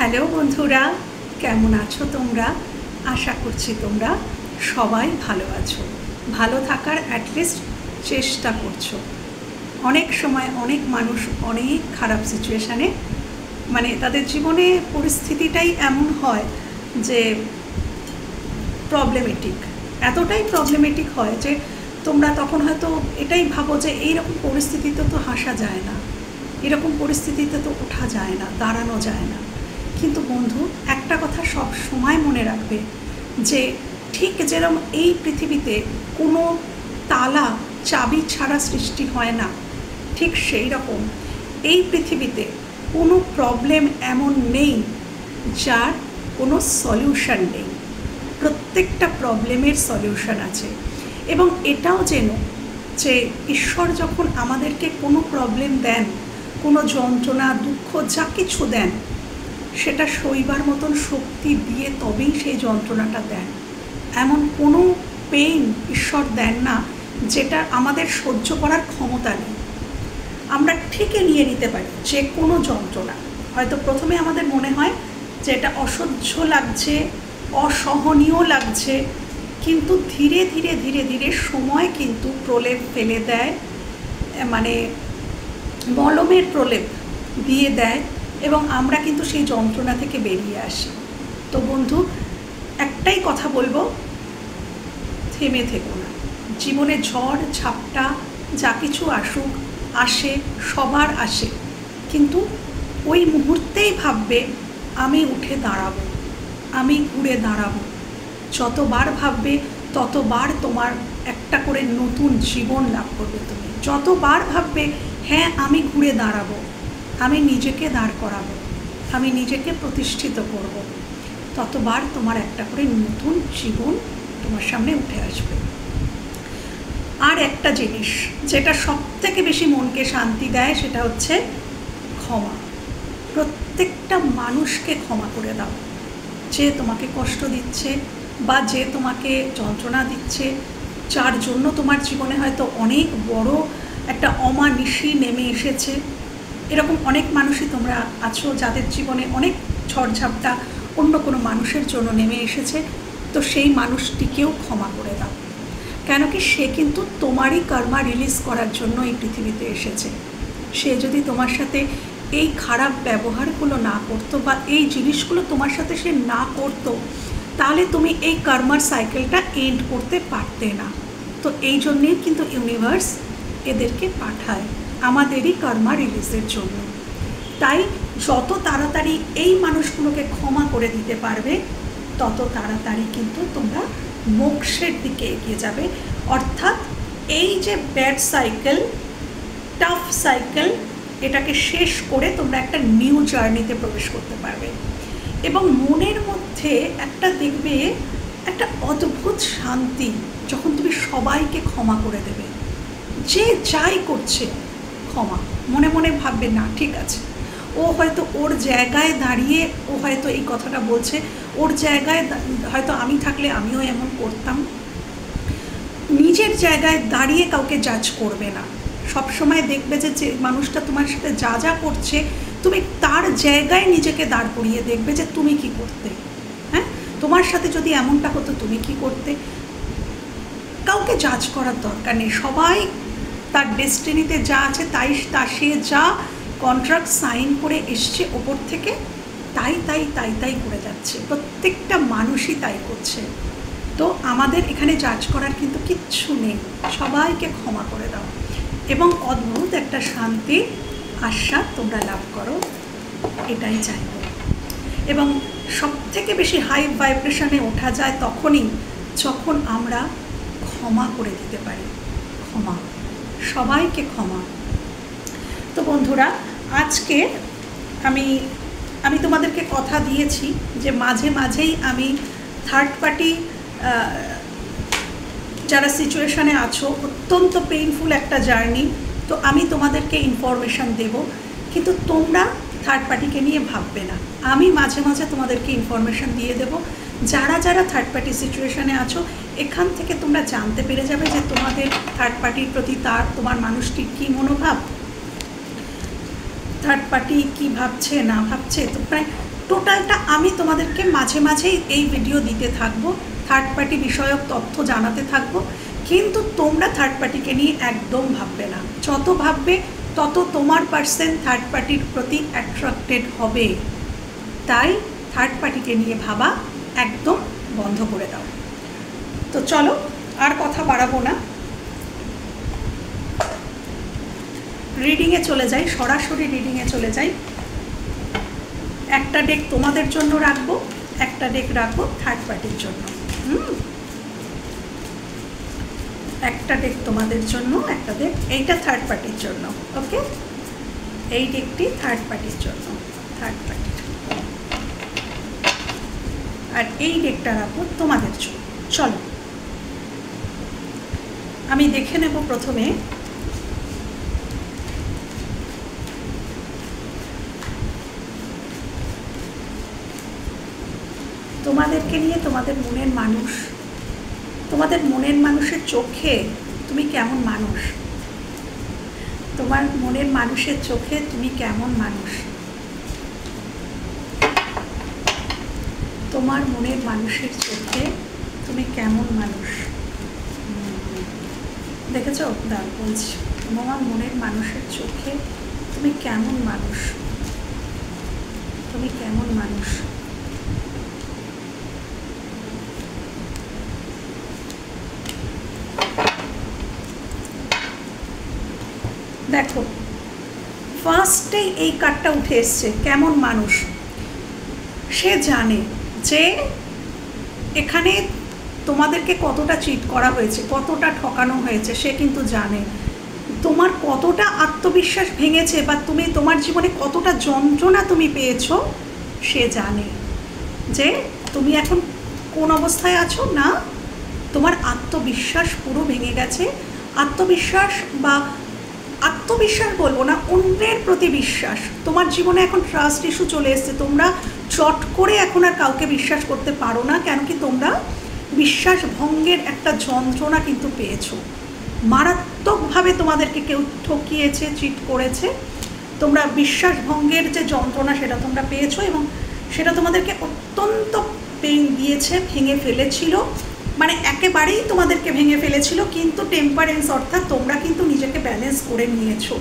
Hello বন্ধুরা, কেমন আছো তোমরা? আশা করছি তোমরা সবাই ভালো আছো, ভালো থাকার অ্যাটলিস্ট চেষ্টা করছো। অনেক সময় অনেক মানুষ অনেক খারাপ সিচুয়েশানে, মানে তাদের জীবনে পরিস্থিতিটাই এমন হয় যে প্রবলেমেটিক, এতটাই প্রবলেমেটিক হয় যে তোমরা তখন হয়তো এটাই ভাবো যে এইরকম পরিস্থিতিতে তো হাসা যায় না, এরকম পরিস্থিতিতে তো ওঠা যায় না, দাঁড়ানো যায় না। কিন্তু বন্ধু, একটা কথা সব সময় মনে রাখবে যে ঠিক যেরকম এই পৃথিবীতে কোনো তালা চাবি ছাড়া সৃষ্টি হয় না, ঠিক সেই রকম এই পৃথিবীতে কোনো প্রবলেম এমন নেই যার কোনো সলিউশন নেই। প্রত্যেকটা প্রবলেমের সলিউশন আছে। এবং এটাও জেনো যে ঈশ্বর যখন আমাদেরকে কোনো প্রবলেম দেন, কোনো যন্ত্রণা, দুঃখ যা কিছু দেন, সেটা সইবার মতন শক্তি দিয়ে তবেই সেই যন্ত্রণাটা দেন। এমন কোনো পেইন ঈশ্বর দেন না যেটা আমাদের সহ্য করার ক্ষমতা নেই। আমরা ঠিকই নিয়ে নিতে পারি যে কোনো যন্ত্রণা। হয়তো প্রথমে আমাদের মনে হয় যে এটা অসহ্য লাগছে, অসহনীয় লাগছে, কিন্তু ধীরে ধীরে ধীরে ধীরে সময় কিন্তু প্রলেপ ফেলে দেয়, মানে মলমের প্রলেপ দিয়ে দেয়, এবং আমরা কিন্তু সেই যন্ত্রণা থেকে বেরিয়ে আসি। তো বন্ধু, একটাই কথা বলবো, থেমে থেকো না। জীবনে ঝড় ঝাপটা যা কিছু আসুক, আসে, সবার আসে, কিন্তু ওই মুহূর্তেই ভাববে আমি উঠে দাঁড়াবো, আমি ঘুরে দাঁড়াবো। যতবার ভাববে ততবার তোমার একটা করে নতুন জীবন লাভ করবে। তুমি যতবার ভাববে হ্যাঁ আমি ঘুরে দাঁড়াবো, আমি নিজেকে দাঁড় করাবো, আমি নিজেকে প্রতিষ্ঠিত করব, ততবার তোমার একটা করে নতুন জীবন তোমার সামনে উঠে আসবে। আর একটা জিনিস যেটা সবথেকে বেশি মনকে শান্তি দেয়, সেটা হচ্ছে ক্ষমা। প্রত্যেকটা মানুষকে ক্ষমা করে দাও, যে তোমাকে কষ্ট দিচ্ছে বা যে তোমাকে যন্ত্রণা দিচ্ছে, যার জন্য তোমার জীবনে হয়তো অনেক বড় একটা অমানিশি নেমে এসেছে। এরকম অনেক মানুষই তোমরা আছো যাদের জীবনে অনেক ঝড়ঝাপটা অন্য কোনো মানুষের জন্য নেমে এসেছে। তো সেই মানুষটিকেও ক্ষমা করে দাও, কেন কি সে কিন্তু তোমারই কর্মা রিলিজ করার জন্য এই পৃথিবীতে এসেছে। সে যদি তোমার সাথে এই খারাপ ব্যবহারগুলো না করতো বা এই জিনিসগুলো তোমার সাথে সে না করতো, তাহলে তুমি এই কর্মার সাইকেলটা এন্ড করতে পারতে না। তো এই জন্যেই কিন্তু ইউনিভার্স এদেরকে পাঠায় আমাদেরই কর্মা রিলিজের জন্য। তাই যত তাড়াতাড়ি এই মানুষগুলোকে ক্ষমা করে দিতে পারবে, তত তাড়াতাড়ি কিন্তু তোমরা মোক্ষের দিকে এগিয়ে যাবে। অর্থাৎ এই যে ব্যাড সাইকেল, টাফ সাইকেল, এটাকে শেষ করে তোমরা একটা নিউ জার্নিতে প্রবেশ করতে পারবে। এবং মনের মধ্যে একটা দেখবে একটা অদ্ভুত শান্তি, যখন তুমি সবাইকে ক্ষমা করে দেবে। যে যাই করছে ক্ষমা, মনে মনে ভাববে না ঠিক আছে, ও হয়তো ওর জায়গায় দাঁড়িয়ে ও হয়তো এই কথাটা বলছে, ওর জায়গায় হয়তো আমি থাকলে আমিও এমন করতাম। নিজের জায়গায় দাঁড়িয়ে কাউকে জাজ করবে না। সবসময় দেখবে যে মানুষটা তোমার সাথে যা যা করছে, তুমি তার জায়গায় নিজেকে দাঁড় করিয়ে দেখবে যে তুমি কি করতে। হ্যাঁ, তোমার সাথে যদি এমনটা হতো তুমি কি করতে। কাউকে জাজ করার দরকার নেই। সবাই তার ডেস্টিনিতে যা আছে তাই, সে যা কন্ট্রাক্ট সাইন করে এসছে ওপর থেকে, তাই তাই তাই তাই করে যাচ্ছে। প্রত্যেকটা মানুষই তাই করছে। তো আমাদের এখানে জাজ করার কিন্তু কিচ্ছু নেই। সবাইকে ক্ষমা করে দাও এবং অদ্ভুত একটা শান্তি আস্বাদ তোমরা লাভ করো, এটাই চাইব। এবং সবথেকে বেশি হাই ভাইব্রেশনে ওঠা যায় তখনই যখন আমরা ক্ষমা করে দিতে পারি। ক্ষমা, সবাইকে ক্ষমা। তো বন্ধুরা, আজকে আমি তোমাদেরকে কথা দিয়েছি যে মাঝে মাঝেই আমি থার্ড পার্টি যারা সিচুয়েশানে আছো, অত্যন্ত পেইনফুল একটা জার্নি, তো আমি তোমাদেরকে ইনফরমেশান দেব, কিন্তু তোমরা থার্ড পার্টিকে নিয়ে ভাববে না। আমি মাঝে মাঝে তোমাদেরকে ইনফরমেশান দিয়ে দেব। যারা যারা থার্ড পার্টি সিচুয়েশানে আছো, এখান থেকে তোমরা জানতে পেরে যাবে যে তোমাদের থার্ড পার্টির প্রতি তোমার মানুষটির কী মনোভাব। থার্ড পার্টি কি ভাবছে না ভাবছে, তো প্রায় টোটালটা আমি তোমাদেরকে মাঝে মাঝেই এই ভিডিও দিতে থাকবো, থার্ড পার্টি বিষয়ক তথ্য জানাতে থাকবো। কিন্তু তোমরা থার্ড পার্টিকে নিয়ে একদম ভাববে না, যত ভাববে তত তোমার পার্সন থার্ড পার্টির প্রতি অ্যাট্রাক্টেড হবে। তাই থার্ড পার্টিকে নিয়ে ভাবা একদম বন্ধ করে দাও। তো চলো আর কথা বাড়াবো না, রিডিংয়ে চলে যাই, সরাসরি রিডিংয়ে চলে যাই। একটা ডেক তোমাদের জন্য রাখবো, একটা ডেক রাখবো থার্ড পার্টির জন্য। একটা ডেক তোমাদের জন্য, একটা ডেক এইটা থার্ড পার্টির জন্য। ওকে, এই ডেকটি থার্ড পার্টির জন্য, থার্ড পার্টির, আর এই ডেকটা রাখবো তোমাদের জন্য। চলো আমি দেখে নেব প্রথমে তোমাদেরকে নিয়ে, তোমাদের মনের মানুষ, তোমাদের মনের মানুষের চোখে তুমি কেমন মানুষ, তোমার মনের মানুষের চোখে তুমি কেমন মানুষ, তোমার মনের মানুষের চোখে তুমি কেমন মানুষ। দেখেছো, দাঁড় বলছি, তোমার মনের মানুষের চোখে তুমি কেমন মানুষ, তুমি কেমন মানুষ। দেখো ফার্স্টেই এই কার্ডটা উঠে এসছে, কেমন মানুষ। সে জানে যে এখানে তোমাদেরকে কতটা চিট করা হয়েছে, কতটা ঠকানো হয়েছে, সে কিন্তু জানে তোমার কতটা আত্মবিশ্বাস ভেঙেছে, বা তুমি তোমার জীবনে কতটা যন্ত্রণা তুমি পেয়েছো। সে জানে যে তুমি এখন কোন অবস্থায় আছো, না তোমার আত্মবিশ্বাস পুরো ভেঙে গেছে। আত্মবিশ্বাস বা আত্মবিশ্বাস বলবো না, অন্যের প্রতি বিশ্বাস, তোমার জীবনে এখন ট্রাস্ট ইস্যু চলে এসছে। তোমরা চট করে এখন আর কাউকে বিশ্বাস করতে পারো না, কেন কি তোমরা বিশ্বাস ভঙ্গের একটা যন্ত্রণা কিন্তু পেয়েছো। মারাত্মকভাবে তোমাদেরকে কেউ ঠকিয়েছে, চিট করেছে, তোমরা বিশ্বাস ভঙ্গের যে যন্ত্রণা সেটা তোমরা পেয়েছো, এবং সেটা তোমাদেরকে অত্যন্ত পেইন দিয়েছে, ভেঙে ফেলেছিল, মানে একেবারেই তোমাদেরকে ভেঙে ফেলেছিল। কিন্তু টেম্পারেন্স অর্থাৎ তোমরা কিন্তু নিজেকে ব্যালেন্স করে নিয়েছো।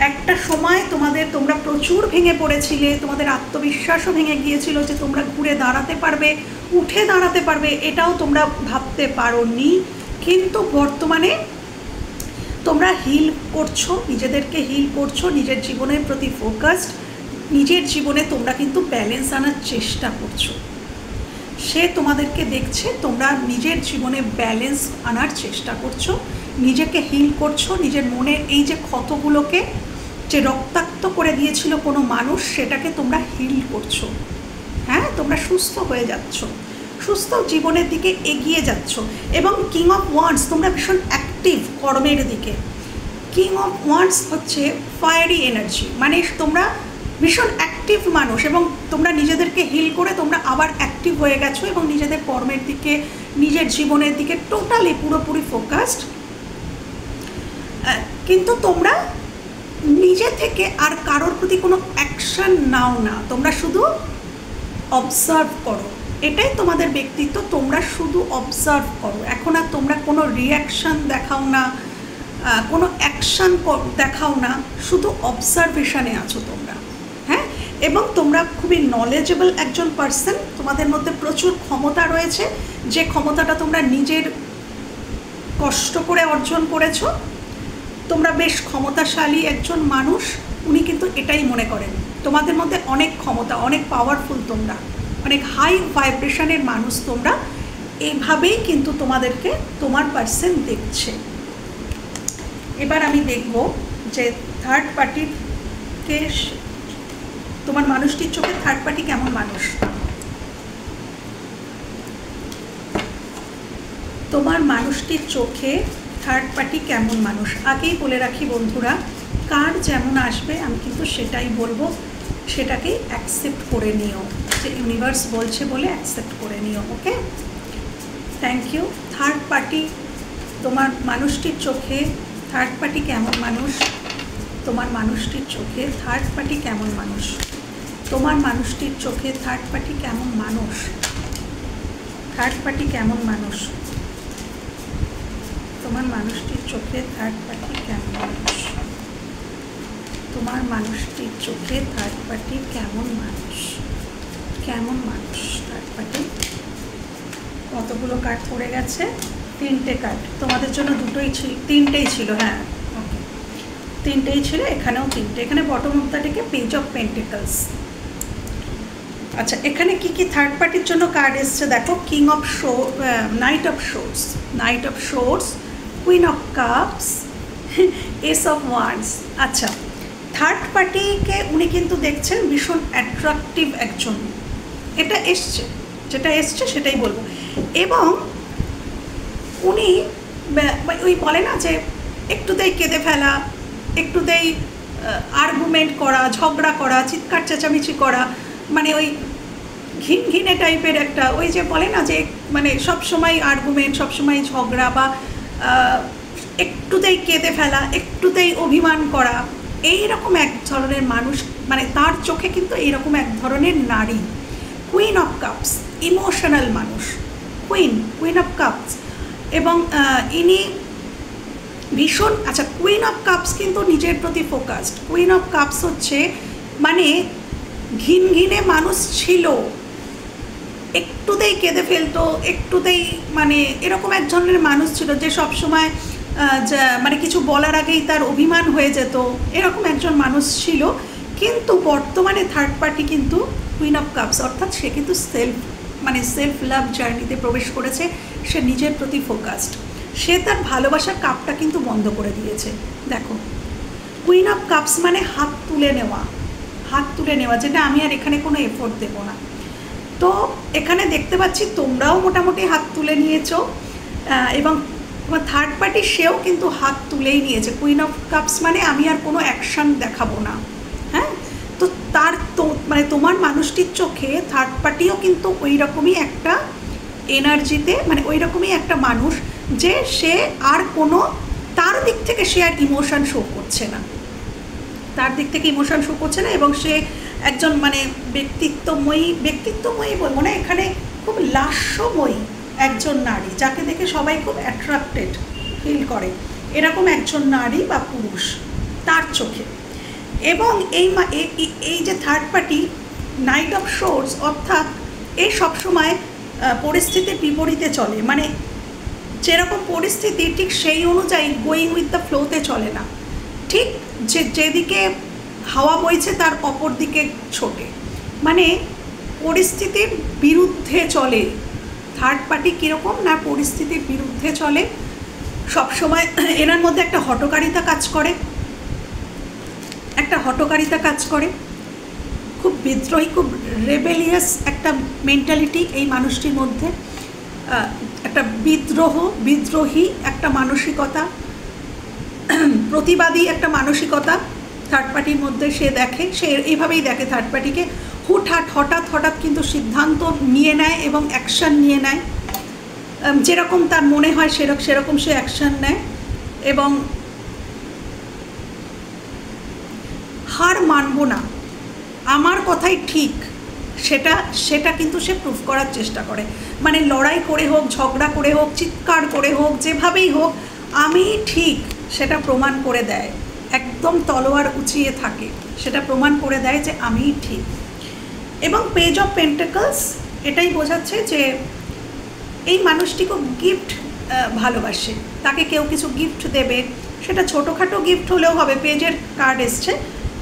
একটা সময় তোমরা প্রচুর ভেঙে পড়েছিলে, তোমাদের আত্মবিশ্বাসও ভেঙে গিয়েছিল যে তোমরা ঘুরে দাঁড়াতে পারবে, উঠে দাঁড়াতে পারবে, এটাও তোমরা ভাবতে পারোনি। কিন্তু বর্তমানে তোমরা হিল করছো, নিজেদেরকে হিল করছো, নিজের জীবনের প্রতি ফোকাসড, নিজের জীবনে তোমরা কিন্তু ব্যালেন্স আনার চেষ্টা করছো। সে তোমাদেরকে দেখছে তোমরা নিজের জীবনে ব্যালেন্স আনার চেষ্টা করছো, নিজেকে হিল করছো, নিজের মনের এই যে ক্ষতগুলোকে যে রক্তাক্ত করে দিয়েছিল কোনো মানুষ, সেটাকে তোমরা হিল করছো। হ্যাঁ, তোমরা সুস্থ হয়ে যাচ্ছ, সুস্থ জীবনের দিকে এগিয়ে যাচ্ছ। এবং কিং অফ ওয়ান্ডস, তোমরা ভীষণ অ্যাক্টিভ কর্মের দিকে। কিং অফ ওয়ান্ডস হচ্ছে ফায়ারি এনার্জি, মানে তোমরা ভীষণ অ্যাক্টিভ মানুষ, এবং তোমরা নিজেদেরকে হিল করে তোমরা আবার অ্যাক্টিভ হয়ে গেছো, এবং নিজেদের কর্মের দিকে, নিজের জীবনের দিকে টোটালি পুরোপুরি ফোকাসড। কিন্তু তোমরা নিজে থেকে আর কারোর প্রতি কোনো অ্যাকশান নাও না, তোমরা শুধু অবজার্ভ করো। এটাই তোমাদের ব্যক্তিত্ব, তোমরা শুধু অবজার্ভ করো। এখন আর তোমরা কোনো রিয়াকশান দেখাও না, কোনো অ্যাকশান দেখাও না, শুধু অবজারভেশনে আছো তোমরা। হ্যাঁ, এবং তোমরা খুবই নলেজেবল একজন পার্সন, তোমাদের মধ্যে প্রচুর ক্ষমতা রয়েছে, যে ক্ষমতাটা তোমরা নিজের কষ্ট করে অর্জন করেছো। তোমরা বেশ ক্ষমতাশালী একজন মানুষ, উনি কিন্তু এটাই মনে করেন তোমাদের মধ্যে অনেক ক্ষমতা, অনেক পাওয়ারফুল, তোমরা অনেক হাই ভাইব্রেশনের মানুষ, তোমরা এইভাবেই কিন্তু তোমাদেরকে তোমার পার্সন দেখছে। এবার আমি দেখব যে থার্ড পার্টিকে, তোমার মানুষটির চোখে থার্ড পার্টি কেমন মানুষ। তোমার মানুষটির চোখে থার্ড পার্টি কেমন মানুষ। আগেই বলে রাখি বন্ধুরা, কার যেমন আসবে আমি কিন্তু সেটাই বলবো, সেটাকেই অ্যাকসেপ্ট করে নিও, যে ইউনিভার্স বলছে বলে অ্যাকসেপ্ট করে নিও। ওকে, থ্যাংক ইউ। থার্ড পার্টি, তোমার মানুষটির চোখে থার্ড পার্টি কেমন মানুষ। তোমার মানুষটির চোখে থার্ড পার্টি কেমন মানুষ? তোমার মানুষটির চোখে থার্ড পার্টি কেমন মানুষ? থার্ড পার্টি কেমন মানুষ? তোমার মানুষটির চোখে থার্ড পার্টি কেমন মানুষ? তোমার মানুষটির চোখে থার্ড পার্টি কেমন মানুষ? কেমন মানুষ থার্ড পার্টি? কতগুলো কার্ড পড়ে গেছে? 3টে কার্ড। তোমাদের জন্য দুটোই ছিল, 3টেই ছিল। হ্যাঁ, ওকে, 3টেই ছিল, এখানেও 3টে। এখানে বটম অফ দ্য ডেকে পেজ অফ পেন্টিকলস। আচ্ছা, এখানে কি কি থার্ড পার্টির জন্য কার্ড এসছে দেখো। King of show, night of swords, night of swords, queen of cups, S of wands. আচ্ছা, থার্ড পার্টিকে উনি কিন্তু দেখছেন ভীষণ অ্যাট্রাকটিভ একজন, এটা এসছে, যেটা এসছে সেটাই বলবো। এবং উনি ওই বলে না যে একটুতেই কেঁদে ফেলা, একটুতেই আর্গুমেন্ট করা, ঝগড়া করা, চিৎকার চেঁচামেচি করা, মানে ওই ঘিনে টাইপের একটা, ওই যে বলে না যে মানে সবসময় আর্গুমেন্ট, সবসময় ঝগড়া, বা একটুতেই কেঁদে ফেলা, একটুতেই অভিমান করা, এইরকম এক ধরনের মানুষ, মানে তার চোখে কিন্তু এইরকম এক ধরনের নারী। কুইন অফ কাপস, ইমোশনাল মানুষ, কুইন অফ কাপস। এবং ইনি ভীষণ, আচ্ছা, কুইন অফ কাপস কিন্তু নিজের প্রতি ফোকাসড। কুইন অফ কাপস হচ্ছে মানে ঘিনে মানুষ ছিল, একটুতেই কেঁদে ফেলতো, একটুতেই মানে এরকম এক ধরনের মানুষ ছিল যে সবসময় মানে কিছু বলার আগেই তার অভিমান হয়ে যেত, এরকম একজন মানুষ ছিল। কিন্তু বর্তমানে থার্ড পার্টি কিন্তু কুইন অফ কাপস, অর্থাৎ সে কিন্তু সেলফ লাভ জার্নিতে প্রবেশ করেছে। সে নিজের প্রতি ফোকাসড, সে তার ভালোবাসার কাপটা কিন্তু বন্ধ করে দিয়েছে। দেখো, কুইন অফ কাপস মানে হাত তুলে নেওয়া, যেটা আমি আর এখানে কোনো এফোর্ট দেবো না। তো এখানে দেখতে পাচ্ছি তোমরাও মোটামুটি হাত তুলে নিয়েছো, এবং থার্ড পার্টি সেও কিন্তু হাত তুলেই নিয়েছে। কুইন অফ কাপস মানে আমি আর কোনো অ্যাকশান দেখাবো না। হ্যাঁ, তো তার তো মানে তোমার মানুষটির চোখে থার্ড পার্টিও কিন্তু ওই রকমই একটা এনার্জিতে, মানে ওই রকমই একটা মানুষ যে সে আর কোনো, তার দিক থেকে সে আর ইমোশন শো করছে না, এবং সে একজন মানে ব্যক্তিত্বময়ী বলবো না, এখানে খুব লাস্যময়ী একজন নারী, যাকে দেখে সবাই খুব অ্যাট্রাক্টেড ফিল করে, এরকম একজন নারী বা পুরুষ তার চোখে। এবং এই যে third party night of swords, অর্থাৎ এই সবসময় পরিস্থিতির বিপরীতে চলে, মানে যেরকম পরিস্থিতি ঠিক সেই অনুযায়ী গোয়িং উইথ দ্য ফ্লোতে চলে না, ঠিক যেদিকে হাওয়া বইছে তার অপর দিকে ছোটে, মানে পরিস্থিতির বিরুদ্ধে চলে। থার্ড পার্টি কীরকম না, পরিস্থিতির বিরুদ্ধে চলে সবসময়। এনার মধ্যে একটা হঠকারিতা কাজ করে, খুব বিদ্রোহী, খুব রেবেলিয়াস একটা মেন্টালিটি এই মানুষটির মধ্যে, একটা বিদ্রোহী একটা মানসিকতা, প্রতিবাদী একটা মানসিকতা থার্ড পার্টির মধ্যে সে এইভাবেই দেখে থার্ড পার্টিকে। হঠাৎ কিন্তু সিদ্ধান্ত নিয়ে নেয় এবং অ্যাকশান নিয়ে নেয়, যেরকম তার মনে হয় সেরকম সে অ্যাকশান নেয়, এবং হার মানব না, আমার কথাই ঠিক, সেটা কিন্তু সে প্রুফ করার চেষ্টা করে। মানে লড়াই করে হোক, ঝগড়া করে হোক, চিৎকার করে হোক, যেভাবেই হোক আমি ঠিক সেটা প্রমাণ করে দেয়, একদম তলোয়ার উঁচিয়ে থাকে, সেটা প্রমাণ করে দেয় যে আমিই ঠিক। এবং পেজ অফ পেন্টাকলস এটাই বোঝাচ্ছে যে এই মানুষটি খুব গিফট ভালোবাসে, তাকে কেউ কিছু গিফট দেবে, সেটা ছোটোখাটো গিফট হলেও হবে, পেজের কার্ড এসছে,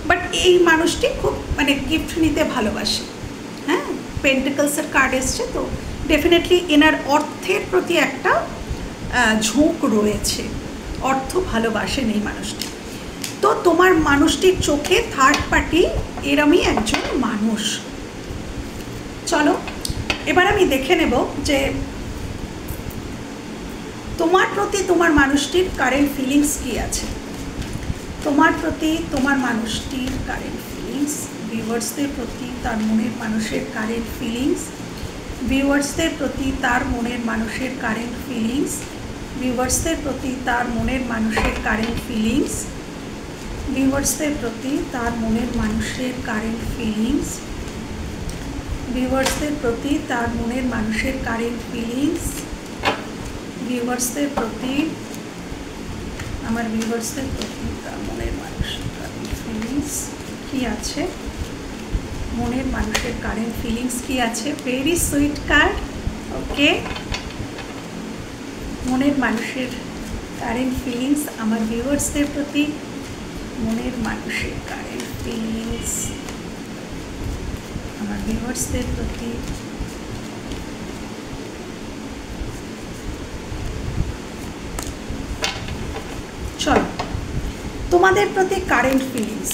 বাট এই মানুষটি খুব মানে গিফট নিতে ভালোবাসে। হ্যাঁ, পেন্টাকলসের কার্ড এসছে, তো ডেফিনেটলি এনার অর্থের প্রতি একটা ঝোঁক রয়েছে, অর্থ ভালোবাসেন এই মানুষটি। তো তোমার মানুষটির চোখে থার্ড পার্টি এরমই একজন মানুষ। চলো এবার আমি দেখে নেব যে তোমার প্রতি তোমার মানুষটির কারেন্ট ফিলিংস কী আছে। তোমার প্রতি তোমার মানুষটির কারেন্ট ফিলিংস, ভিউয়ার্সদের প্রতি তার মনের মানুষের কারেন্ট ফিলিংস, ভিউয়ার্সদের প্রতি তার মনের মানুষের কারেন্ট ফিলিংস, ভিউয়ার্সদের প্রতি তার মনের মানুষের কারেন্ট ফিলিংস, ভিউয়ার্সদের প্রতি তার মনের মানুষের কারেন্ট ফিলিংস, ভিউয়ার্সদের প্রতি তার মনের মানুষের কারেন্ট ফিলিংস, ভিউয়ার্সদের প্রতি আমার ভিউয়ার্সদের প্রতি তার মনের মানুষের কারেন্ট ফিলিংস কি আছে, মনের মানুষের কারেন্ট ফিলিংস কি আছে। Very sweet curd. ওকে, মনের মানুষের কারেন্ট ফিলিংস আমার ভিউয়ার্সদের প্রতি, মনের মানুষের কারেন্ট ফিলিংস আমার ভিউয়ার্সদের প্রতি। চলো, তোমাদের প্রতি current feelings.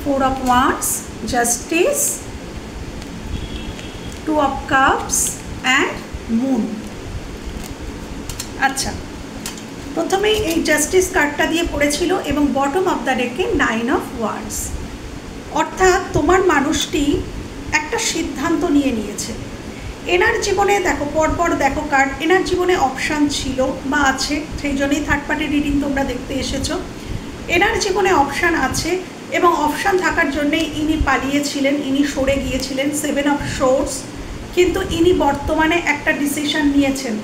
4 of Wands, Justice, 2 of Cups and Moon। আচ্ছা, প্রথমেই এই জাস্টিস কার্ডটা দিয়ে পড়েছিল এবং বটম অফ দ্য ডেকে 9 of Wands। অর্থাৎ তোমার মানুষটি একটা সিদ্ধান্ত নিয়েছে। এনার জীবনে দেখো, পরপর দেখো কার্ড, এনার জীবনে অপশান ছিল বা আছে, সেই জন্যই থার্ড পার্টি রিডিং তোমরা দেখতে এসেছো। এনার জীবনে অপশান আছে এবং অপশান থাকার জন্যেই ইনি পালিয়েছিলেন, ইনি সরে গিয়েছিলেন। 7 of Swords। কিন্তু ইনি বর্তমানে একটা ডিসিশন নিয়েছেন,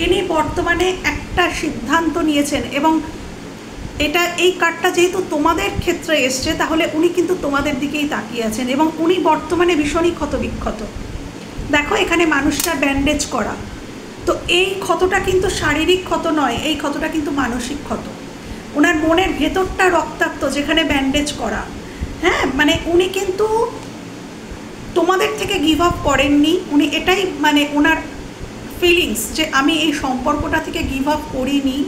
ইনি বর্তমানে একটা সিদ্ধান্ত নিয়েছেন এবং এটা, এই কার্ডটা যেহেতু তোমাদের ক্ষেত্রে এসছে, তাহলে উনি কিন্তু তোমাদের দিকেই তাকিয়ে আছেন এবং উনি বর্তমানে ভীষণই ক্ষতবিক্ষত। দেখো এখানে মানুষটা ব্যান্ডেজ করা, তো এই ক্ষতটা কিন্তু শারীরিক ক্ষত নয়, এই ক্ষতটা কিন্তু মানসিক ক্ষত। ওনার মনের ভেতরটা রক্তাক্ত, যেখানে ব্যান্ডেজ করা। হ্যাঁ, মানে উনি কিন্তু তোমাদের থেকে গিভ আপ করেননি, উনি এটাই মানে ওনার ফিলিংস যে আমি এই সম্পর্কটা থেকে গিভ আপ করিনি।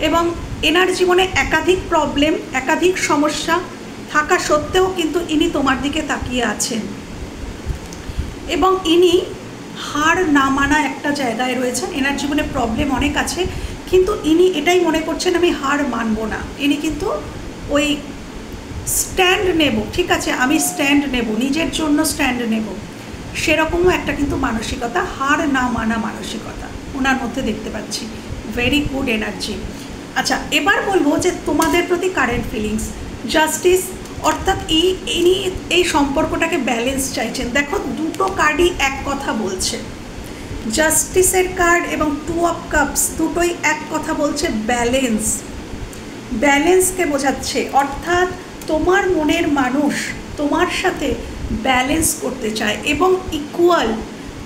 এবং এনার জীবনে একাধিক প্রবলেম, একাধিক সমস্যা থাকা সত্ত্বেও কিন্তু ইনি তোমার দিকে তাকিয়ে আছেন এবং ইনি হার না মানা একটা জায়গায় রয়েছেন। এনার জীবনে প্রবলেম অনেক আছে, কিন্তু ইনি এটাই মনে করছেন আমি হার মানব না। ইনি কিন্তু ওই স্ট্যান্ড নেব, ঠিক আছে আমি স্ট্যান্ড নেব, নিজের জন্য স্ট্যান্ড নেব, সেরকমও একটা কিন্তু মানসিকতা, হার না মানা মানসিকতা ওনার মধ্যে দেখতে পাচ্ছি। Very good energy. আচ্ছা, এবার বলবো যে তোমাদের প্রতি কারেন্ট ফিলিংস। জাস্টিস, অর্থাৎ ইনি এই সম্পর্কটাকে ব্যালেন্স চাইছেন। দেখো দুটো কার্ডই এক কথা বলছে, জাস্টিসের কার্ড এবং 2 of Cups দুটোই এক কথা বলছে, ব্যালেন্স। ব্যালেন্সকে বোঝাচ্ছে, অর্থাৎ তোমার মনের মানুষ তোমার সাথে ব্যালেন্স করতে চায় এবং ইকুয়াল।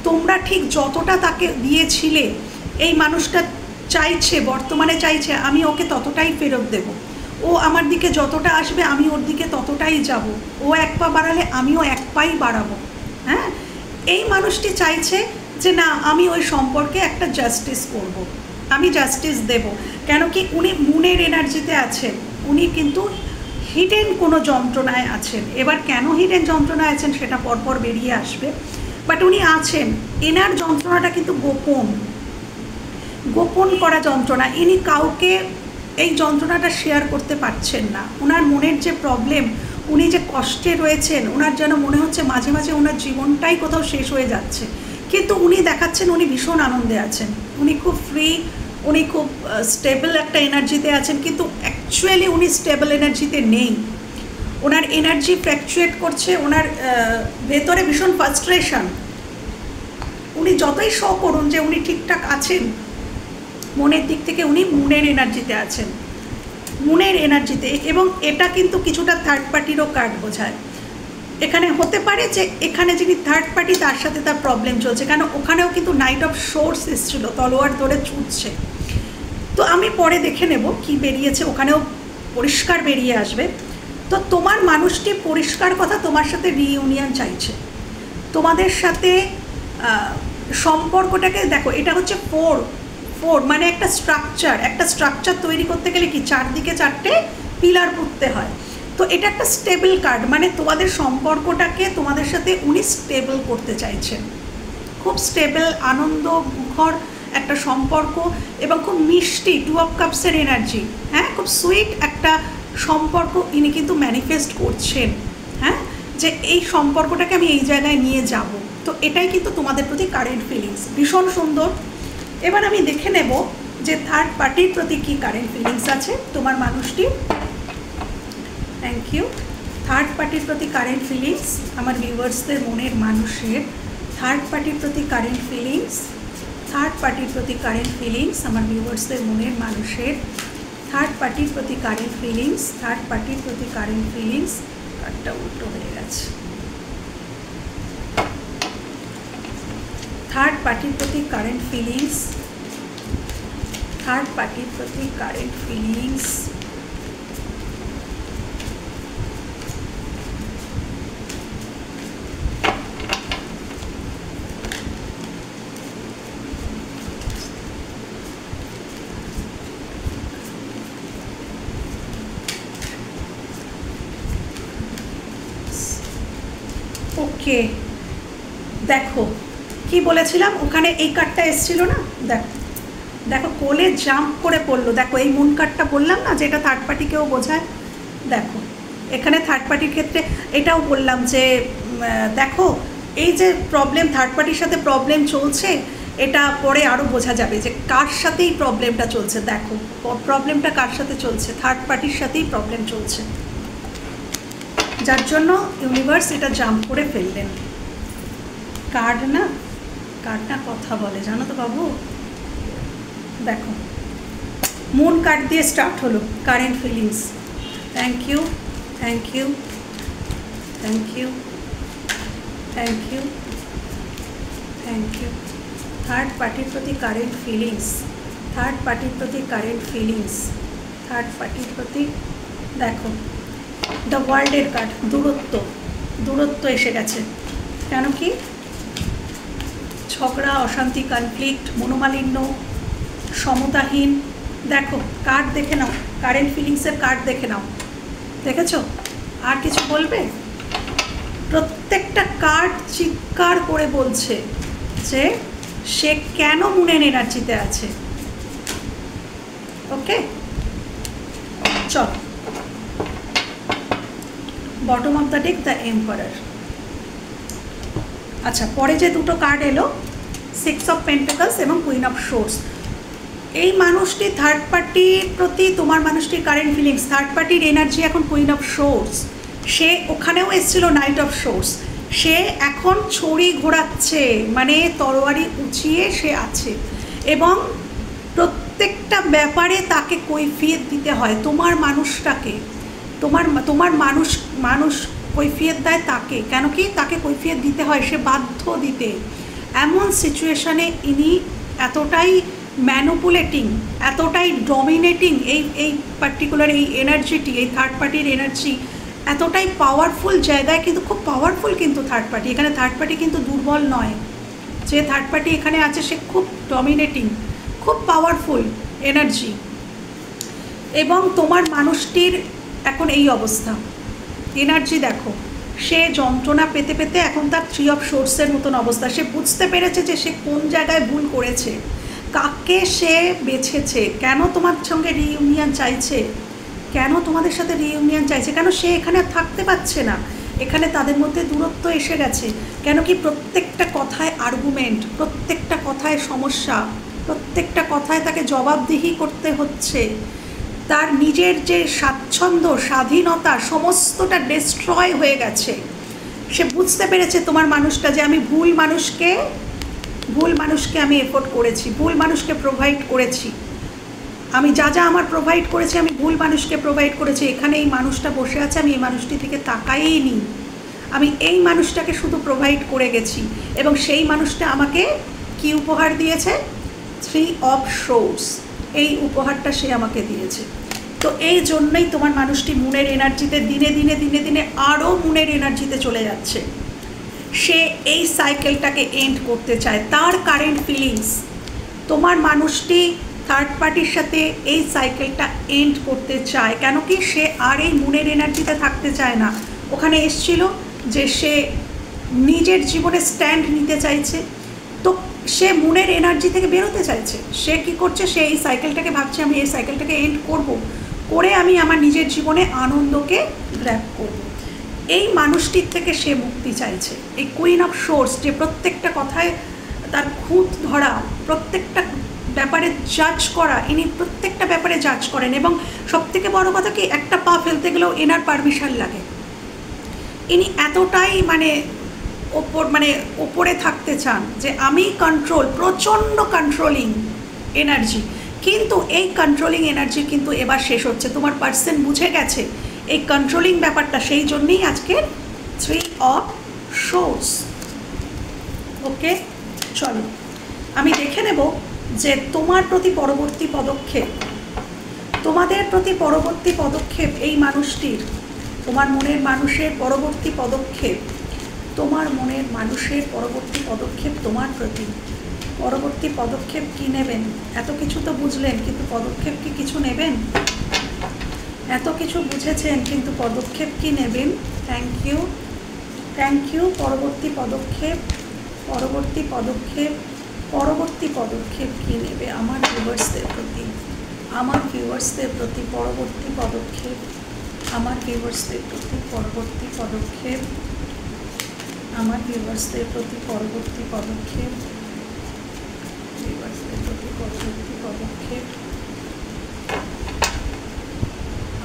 তোমরা ঠিক যতটা তাকে দিয়েছিলে, এই মানুষটা চাইছে, বর্তমানে চাইছে আমি ওকে ততটাই ফেরত দেব। ও আমার দিকে যতটা আসবে আমি ওর দিকে ততটাই যাব। ও 1 পা বাড়ালে আমিও 1 পাই বাড়াবো। হ্যাঁ, এই মানুষটি চাইছে যে না, আমি ওই সম্পর্কে একটা জাস্টিস করব, আমি জাস্টিস দেব। কেন কি, উনি মুনের এনার্জিতে আছেন, উনি কিন্তু হিডেন কোনো যন্ত্রণায় আছেন। এবার কেন হিডেন যন্ত্রণায় আছেন সেটা পরপর বেরিয়ে আসবে, বাট উনি আছেন। এনার যন্ত্রণাটা কিন্তু গোপন, গোপন করা যন্ত্রণা। ইনি কাউকে এই যন্ত্রণাটা শেয়ার করতে পারছেন না। ওনার মনের যে প্রবলেম, উনি যে কষ্টে রয়েছেন, ওনার যেন মনে হচ্ছে মাঝে মাঝে ওনার জীবনটাই কোথাও শেষ হয়ে যাচ্ছে, কিন্তু উনি দেখাচ্ছেন উনি ভীষণ আনন্দে আছেন, উনি খুব ফ্রি, উনি খুব স্টেবল একটা এনার্জিতে আছেন। কিন্তু অ্যাকচুয়ালি উনি স্টেবল এনার্জিতে নেই, ওনার এনার্জি ফ্ল্যাকচুয়েট করছে, ওনার ভেতরে ভীষণ ফ্রাস্ট্রেশন। উনি যতই শো করুন যে উনি ঠিকঠাক আছেন, মনের দিক থেকে উনি মুনের এনার্জিতে আছেন, মুনের এনার্জিতে। এবং এটা কিন্তু কিছুটা থার্ড পার্টিরও কার্ড বোঝায়। এখানে হতে পারে যে এখানে যিনি থার্ড পার্টি তার সাথে তার প্রবলেম চলছে, কারণ ওখানেও কিন্তু নাইট অফ সোর্স এসেছিলো, তলোয়ার ধরে ছুটছে। তো আমি পরে দেখে নেব কি বেরিয়েছে, ওখানেও পরিষ্কার বেরিয়ে আসবে। তো তোমার মানুষটি পরিষ্কার কথা তোমার সাথে রিইউনিয়ন চাইছে, তোমাদের সাথে সম্পর্কটাকে দেখো, এটা হচ্ছে 4 মানে একটা স্ট্রাকচার তৈরি করতে গেলে কি চারদিকে 4টে পিলার পুঁততে হয়। তো এটা একটা স্টেবল কার্ড, মানে তোমাদের সম্পর্কটাকে তোমাদের সাথে উনি স্টেবল করতে চাইছেন। খুব স্টেবল, আনন্দ মুখর একটা সম্পর্ক এবং খুব মিষ্টি 2 of Cupsের এনার্জি। হ্যাঁ, খুব সুইট একটা সম্পর্ক ইনি কিন্তু ম্যানিফেস্ট করছেন। হ্যাঁ, যে এই সম্পর্কটাকে আমি এই জায়গায় নিয়ে যাব। তো এটাই কিন্তু তোমাদের প্রতি কারেন্ট ফিলিংস, ভীষণ সুন্দর। এবার আমি দেখে নেব যে থার্ড পার্টির প্রতি কি কারেন্ট ফিলিংস আছে তোমার মানুষটি। Thank you. থার্ড পার্টির প্রতি কারেন্ট ফিলিংস আমার ভিউয়ার্সদের মনের মানুষের, থার্ড পার্টির প্রতি কারেন্ট ফিলিংস, থার্ড পার্টির প্রতি কারেন্ট ফিলিংস আমার ভিউয়ার্সদের মনের মানুষের, থার্ড পার্টির প্রতি কারেন্ট ফিলিংস, থার্ড পার্টির প্রতি কারেন্ট ফিলিংস। কার্ডটা উল্টো হয়ে গেছে। থার্ড পার্টির প্রতি কারেন্ট ফিলিংস, থার্ড পার্টির প্রতি কারেন্ট ফিলিংস, ওকে দেখো কি বলেছিলাম, ওখানে এই কার্ডটা এসেছিল না, দেখো দেখো কোলে জাম্প করে পড়লো। দেখো এই মুন কার্ডটা বললাম না যেটা থার্ড পার্টিকেও বোঝায়। দেখো এখানে থার্ড পার্টির ক্ষেত্রে এটাও বললাম যে দেখো এই যে প্রবলেম, থার্ড পার্টির সাথে প্রবলেম চলছে, এটা পরে আরও বোঝা যাবে যে কার সাথেই প্রবলেমটা চলছে। দেখো প্রবলেমটা কার সাথে চলছে, থার্ড পার্টির সাথেই প্রবলেম চলছে, যার জন্য ইউনিভার্স এটা জাম্প করে ফেললেন। কার্ড না, কার্ডটা কথা বলে জানো তো বাবু। দেখো মুন কার্ড দিয়ে স্টার্ট হলো current feelings. Thank you, thank you, thank you, thank you, thank you. Third পার্টির প্রতি কারেন্ট ফিলিংস, থার্ড পার্টির প্রতি কারেন্ট ফিলিংস, থার্ড পার্টির প্রতি। দেখো দ্য ওয়ার্ল্ডের কার্ড, দূরত্ব, দূরত্ব এসে গেছে। কেন কি ঝগড়া, অশান্তি, কনফ্লিক্ট, মনোমালিন্য, সমতাহীন। দেখো কার্ড দেখে নাও, কারেন্ট ফিলিংসের কার্ড দেখে নাও, দেখেছো? আর কিছু বলবে? প্রত্যেকটা কার্ড চিৎকার করে বলছে যে সে কেন মুনের এনার্জিতে আছে। ওকে চল, bottom of the day the emperor. আচ্ছা পরে যে দুটো কার্ড এলো, সিক্স অফ পেন্টাকলস এবং কুইন অফ সোর্স। এই মানুষটি থার্ড পার্টির প্রতি তোমার মানুষটির কারেন্ট ফিলিংস, থার্ড পার্টির এনার্জি এখন কুইন অফ সোর্স। সে ওখানেও এসেছিল নাইট অফ সোর্স। সে এখন ছড়ি ঘোরাচ্ছে, মানে তরোয়ারি উঁচিয়ে সে আছে, এবং প্রত্যেকটা ব্যাপারে তাকে কৈফিয়ত দিতে হয়। তোমার মানুষটাকে, তোমার মানুষ কৈফিয়ত দেয় তাকে। কেন কি তাকে কৈফিয়ত দিতে হয়, সে বাধ্য দিতে। এমন সিচুয়েশানে ইনি এতটাই ম্যানুপুলেটিং, এতটাই ডমিনেটিং, এই পার্টিকুলার এই এনার্জিটি, এই থার্ড পার্টির এনার্জি এতটাই পাওয়ারফুল জায়গায়, কিন্তু খুব পাওয়ারফুল কিন্তু থার্ড পার্টি। এখানে থার্ড পার্টি কিন্তু দুর্বল নয়। যে থার্ড পার্টি এখানে আছে সে খুব ডমিনেটিং, খুব পাওয়ারফুল এনার্জি। এবং তোমার মানুষটির এখন এই অবস্থা, এনার্জি দেখো, সে যন্ত্রণা পেতে পেতে এখন তার থ্রি অফ সোর্সের মতন অবস্থা। সে বুঝতে পেরেছে যে সে কোন জায়গায় ভুল করেছে, কাকে সে বেছেছে, কেন তোমার সঙ্গে রিইউনিয়ন চাইছে, কেন তোমাদের সাথে রিইউনিয়ন চাইছে, কেন সে এখানে থাকতে পারছে না। এখানে তাদের মধ্যে দূরত্ব এসে গেছে। কেন কি প্রত্যেকটা কথায় আর্গুমেন্ট, প্রত্যেকটা কথায় সমস্যা, প্রত্যেকটা কথায় তাকে জবাবদিহি করতে হচ্ছে। তার নিজের যে স্বাচ্ছন্দ্য, স্বাধীনতা, সমস্তটা ডিস্ট্রয় হয়ে গেছে। সে বুঝতে পেরেছে তোমার মানুষটা যে আমি ভুল মানুষকে আমি এফোর্ট করেছি, ভুল মানুষকে প্রোভাইড করেছি, আমি যা যা আমার প্রোভাইড করেছি আমি ভুল মানুষকে প্রোভাইড করেছি। এখানে এই মানুষটা বসে আছে, আমি এই মানুষটি থেকে তাকাইই নি, আমি এই মানুষটাকে শুধু প্রোভাইড করে গেছি। এবং সেই মানুষটা আমাকে কি উপহার দিয়েছে? থ্রি অফ সোর্স, এই উপহারটা সে আমাকে দিয়েছে। তো এই জন্যই তোমার মানুষটি মুনের এনার্জিতে দিনে দিনে দিনে দিনে আরও মুনের এনার্জিতে চলে যাচ্ছে। সে এই সাইকেলটাকে এন্ড করতে চায়। তার কারেন্ট ফিলিংস, তোমার মানুষটি থার্ড পার্টির সাথে এই সাইকেলটা এন্ড করতে চায়। কেন কি সে আর এই মুনের এনার্জিতে থাকতে চায় না। ওখানে এসছিল যে সে নিজের জীবনে স্ট্যান্ড নিতে চাইছে, তো সে মুনের এনার্জি থেকে বেরোতে চাইছে। সে কি করছে? সে এই সাইকেলটাকে ভাবছে আমি এই সাইকেলটাকে এন্ড করব, করে আমি আমার নিজের জীবনে আনন্দকে গ্র্যাব করব। এই মানুষটির থেকে সে মুক্তি চাইছে। এই কুইন অফ সোর্স যে প্রত্যেকটা কথায় তার খুঁত ধরা, প্রত্যেকটা ব্যাপারে জাজ করা, ইনি প্রত্যেকটা ব্যাপারে জাজ করেন। এবং সবথেকে বড় কথা কি, একটা পা ফেলতে গেলেও এনার পারমিশন লাগে। ইনি এতটাই ওপরে থাকতে চান যে আমি কন্ট্রোল, প্রচণ্ড কন্ট্রোলিং এনার্জি। কিন্তু এই কন্ট্রোলিং এনার্জি কিন্তু এবার শেষ হচ্ছে। তোমার পার্সন বুঝে গেছে এই কন্ট্রোলিং ব্যাপারটা, সেই জন্যই আজকে 3 অফ সোর্স। ওকে, চলো আমি দেখে নেব যে তোমার প্রতি পরবর্তী পদক্ষেপ, তোমাদের প্রতি পরবর্তী পদক্ষেপ এই মানুষটির, তোমার মনের মানুষের পরবর্তী পদক্ষেপ, তোমার মনের মানুষের পরবর্তী পদক্ষেপ তোমার প্রতি, পরবর্তী পদক্ষেপ কি নেবেন? এত কিছু তো বুঝলেন, কিন্তু পদক্ষেপ কি কিছু নেবেন? এত কিছু বুঝেছেন, কিন্তু পদক্ষেপ কি নেবেন? Thank you, thank you. পরবর্তী পদক্ষেপ, পরবর্তী পদক্ষেপ, পরবর্তী পদক্ষেপ কি নেবে আমার ভিউয়ার্সদের প্রতি, আমার ভিউয়ার্সদের প্রতি পরবর্তী পদক্ষেপ, আমার ভিউয়ার্সদের প্রতি পরবর্তী পদক্ষেপ, আমার ভিউয়ার্সদের প্রতি পরবর্তী পদক্ষেপ, ভিউয়ার্সদের প্রতি পরবর্তী পদক্ষেপ,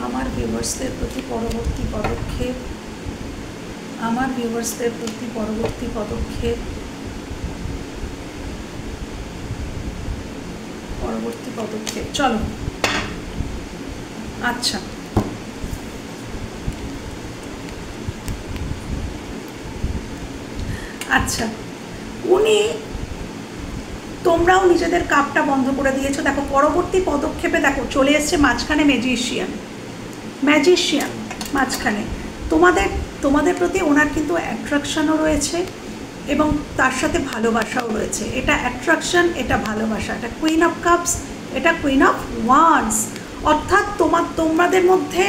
আমার ভিউয়ার্সদের প্রতি পরবর্তী পদক্ষেপ, আমার ভিউয়ার্সদের প্রতি পরবর্তী পদক্ষেপ, পরবর্তী পদক্ষেপ। চলো, আচ্ছা আচ্ছা, উনি, তোমরাও নিজেদের কাপটা বন্ধ করে দিয়েছো। দেখো পরবর্তী পদক্ষেপে দেখো চলে এসছে মাঝখানে ম্যাজিশিয়ান, ম্যাজিশিয়ান মাঝখানে। তোমাদের প্রতি ওনার কিন্তু অ্যাট্রাকশনও রয়েছে এবং তার সাথে ভালোবাসাও রয়েছে। এটা অ্যাট্রাকশন, এটা ভালোবাসা, এটা কুইন অফ কাপস, এটা কুইন অফ ওয়ান্স। অর্থাৎ তোমাদের মধ্যে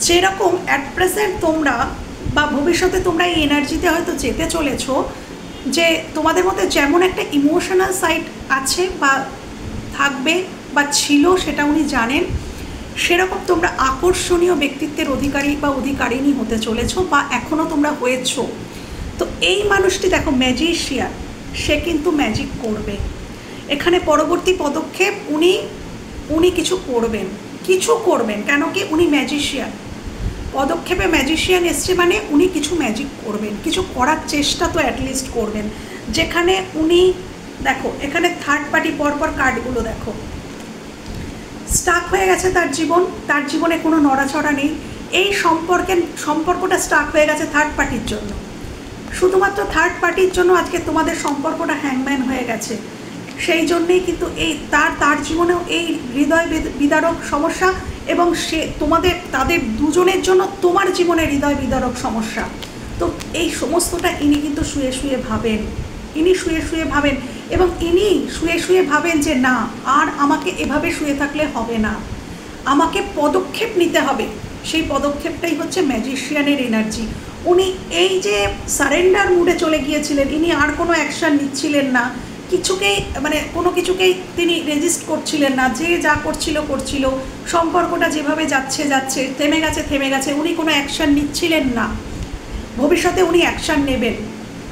যেরকম অ্যাট প্রেজেন্ট তোমরা বা ভবিষ্যতে তোমরা এই এনার্জিতে হয়তো যেতে চলেছো, যে তোমাদের মধ্যে যেমন একটা ইমোশনাল সাইড আছে বা থাকবে বা ছিল, সেটা উনি জানেন। সেরকম তোমরা আকর্ষণীয় ব্যক্তিত্বের অধিকারী বা অধিকারিণী হতে চলেছো বা এখনও তোমরা হয়েছো। তো এই মানুষটি দেখো ম্যাজিশিয়ান, সে কিন্তু ম্যাজিক করবে এখানে। পরবর্তী পদক্ষেপ উনি কিছু করবেন, কেন কি উনি ম্যাজিশিয়ান। পদক্ষেপে ম্যাজিশিয়ান এসছে মানে উনি কিছু ম্যাজিক করবেন, কিছু করার চেষ্টা তো অ্যাটলিস্ট করবেন। যেখানে উনি, দেখো এখানে থার্ড পার্টি, পরপর কার্ডগুলো দেখো, স্টাক হয়ে গেছে তার জীবনে কোনো নড়াচড়া নেই। এই সম্পর্কটা স্টাক হয়ে গেছে থার্ড পার্টির জন্য, শুধুমাত্র থার্ড পার্টির জন্য আজকে তোমাদের সম্পর্কটা হ্যাংম্যান হয়ে গেছে। সেই জন্যেই কিন্তু তার জীবনেও এই হৃদয় বিদারক সমস্যা, এবং তাদের দুজনের জন্য তোমার জীবনে হৃদয় বিদারক সমস্যা। তো এই সমস্তটা ইনি কিন্তু শুয়ে শুয়ে ভাবেন, এবং ইনি শুয়ে ভাবেন যে না, আর আমাকে এভাবে শুয়ে থাকলে হবে না, আমাকে পদক্ষেপ নিতে হবে। সেই পদক্ষেপটাই হচ্ছে ম্যাজিশিয়ানের এনার্জি। উনি এই যে সারেন্ডার মুডে চলে গিয়েছিলেন, ইনি আর কোনো অ্যাকশান নিচ্ছিলেন না, কোনো কিছুকেই তিনি রেজিস্ট করছিলেন না, যে যা করছিল, সম্পর্কটা যেভাবে যাচ্ছে, থেমে গেছে, উনি কোনো অ্যাকশান নিচ্ছিলেন না। ভবিষ্যতে উনি অ্যাকশান নেবেন,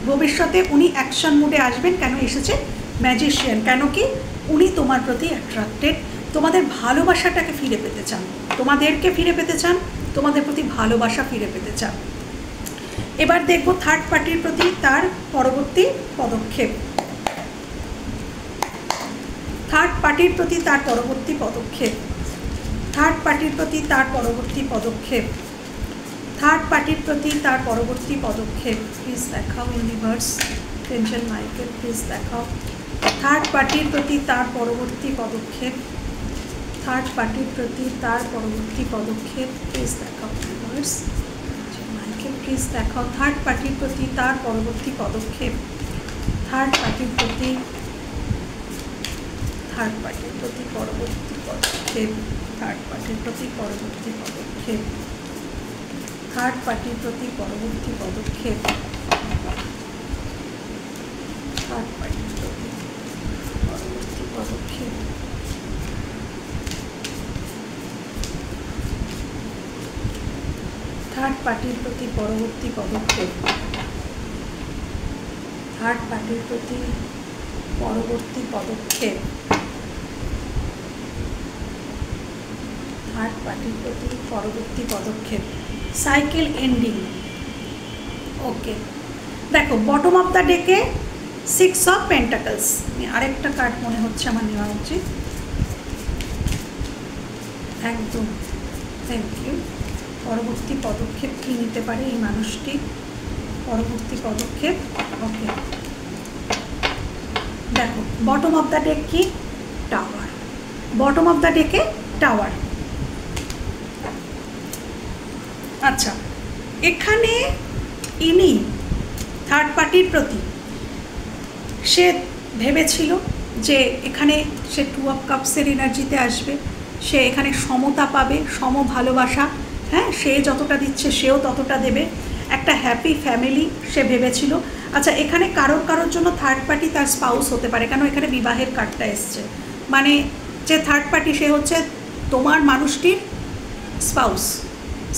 ভবিষ্যতে উনি অ্যাকশান মুডে আসবেন। কেন এসেছে ম্যাজিশিয়ান? কেন কি উনি তোমার প্রতি অ্যাট্রাক্টেড, তোমাদের ভালোবাসাটাকে ফিরে পেতে চান, তোমাদেরকে ফিরে পেতে চান, তোমাদের প্রতি ভালোবাসা ফিরে পেতে চান। এবার দেখব থার্ড পার্টির প্রতি তার পরবর্তী পদক্ষেপ, থার্ড পার্টির প্রতি তার পরবর্তী পদক্ষেপ, থার্ড পার্টির প্রতি তার পরবর্তী পদক্ষেপ, থার্ড পার্টির প্রতি তার পরবর্তী পদক্ষেপ। প্লিজ দেখাও ইউনিভার্স, টেনশন মাইকেল, প্লিজ দেখাও থার্ড পার্টির প্রতি তার পরবর্তী পদক্ষেপ, থার্ড পার্টির প্রতি তার পরবর্তী পদক্ষেপ। প্লিজ দেখাও ইউনিভার্স, মাইকেল প্লিজ দেখাও থার্ড পার্টির প্রতি তার পরবর্তী পদক্ষেপ, থার্ড পার্টির প্রতি পরবর্তী পদক্ষেপ, থার্ড পার্টির প্রতি পরবর্তী পদক্ষেপ, থার্ড পার্টির প্রতি পরবর্তী পদক্ষেপ, থার্ড পার্টির প্রতি পরবর্তী পদক্ষেপ, থার্ড পার্টির প্রতি পরবর্তী পদক্ষেপ, থার্ড পার্টির প্রতি পরবর্তী পদক্ষেপ, থার্ড পার্টির প্রতি পরবর্তী পদক্ষেপ, সাইকেল এন্ডিং। ওকে, দেখো বটম অফ দ্য ডেকে 6 অফ পেন্টাকলস। আরেকটা কার্ড মনে হচ্ছে আমার নেওয়া উচিত, একদম, থ্যাংক ইউ। পরবর্তী পদক্ষেপ কী নিতে পারে এই মানুষটি? পরবর্তী পদক্ষেপ, ওকে দেখো বটম অফ দ্য ডেক কি? টাওয়ার। বটম অফ দ্য ডেকে টাওয়ার। আচ্ছা, এখানে ইনি থার্ড পার্টির প্রতি সে ভেবেছিল যে এখানে সে 2 অফ কাপসের এনার্জিতে আসবে, সে এখানে সমতা পাবে, সম ভালোবাসা, হ্যাঁ, সে যতটা দিচ্ছে সেও ততটা দেবে, একটা হ্যাপি ফ্যামিলি সে ভেবেছিল। আচ্ছা, এখানে কারোর জন্য থার্ড পার্টি তার স্পাউস হতে পারে, কেন এখানে বিবাহের কার্ডটা এসছে, মানে যে থার্ড পার্টি সে হচ্ছে তোমার মানুষটির স্পাউস,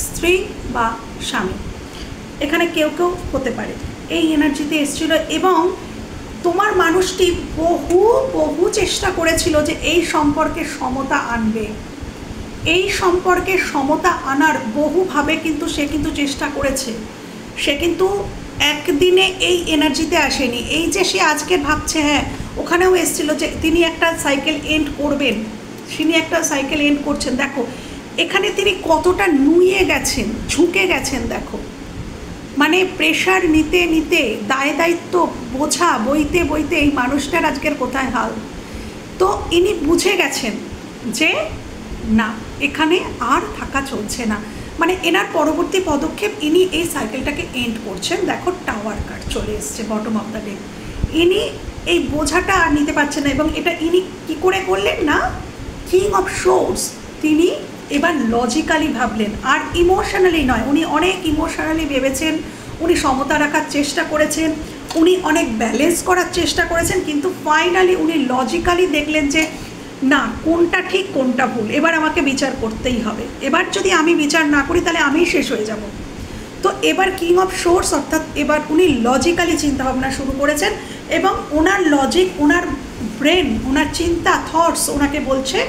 স্ত্রী বা স্বামী, এখানে কেউ হতে পারে, এই এনার্জিতে এসেছিল। এবং তোমার মানুষটি বহু চেষ্টা করেছিল যে এই সম্পর্কে সমতা আনবে, এই সম্পর্কে সমতা আনার বহুভাবে কিন্তু সে কিন্তু চেষ্টা করেছে। সে কিন্তু একদিনে এই এনার্জিতে আসেনি, এই যে সে আজকে ভাবছে, হ্যাঁ ওখানেও এসেছিল যে তিনি একটা সাইকেল এন্ড করবেন, তিনি একটা সাইকেল এন্ড করছেন। দেখো এখানে তিনি কতটা নুয়ে গেছেন, ঝুঁকে গেছেন, দেখো মানে প্রেশার নিতে নিতে, দায় দায়িত্ব বোঝা বইতে বইতে এই মানুষটার আজকের কোথায় হাল। তো ইনি বুঝে গেছেন যে না, এখানে আর থাকা চলছে না, মানে এনার পরবর্তী পদক্ষেপ ইনি এই সাইকেলটাকে এন্ড করছেন। দেখো টাওয়ার কার্ড চলে এসছে বটম অফ দ্য ডেক। ইনি এই বোঝাটা আর নিতে পারছেন না, এবং এটা ইনি কী করে করলেন না, কিং অফ সোর্স, তিনি এবার লজিক্যালি ভাবলেন আর ইমোশনালি নয়। উনি অনেক ইমোশনালি ভেবেছেন, উনি সমতা রাখার চেষ্টা করেছেন, উনি অনেক ব্যালেন্স করার চেষ্টা করেছেন, কিন্তু ফাইনালি উনি লজিক্যালি দেখলেন যে না, কোনটা ঠিক কোনটা ভুল, এবার আমাকে বিচার করতেই হবে, এবার যদি আমি বিচার না করি তাহলে আমিই শেষ হয়ে যাব। তো এবার কিং অফ সোর্স, অর্থাৎ এবার উনি লজিক্যালি চিন্তাভাবনা শুরু করেছেন, এবং ওনার লজিক, ওনার ব্রেন, ওনার চিন্তা, থটস ওনাকে বলছে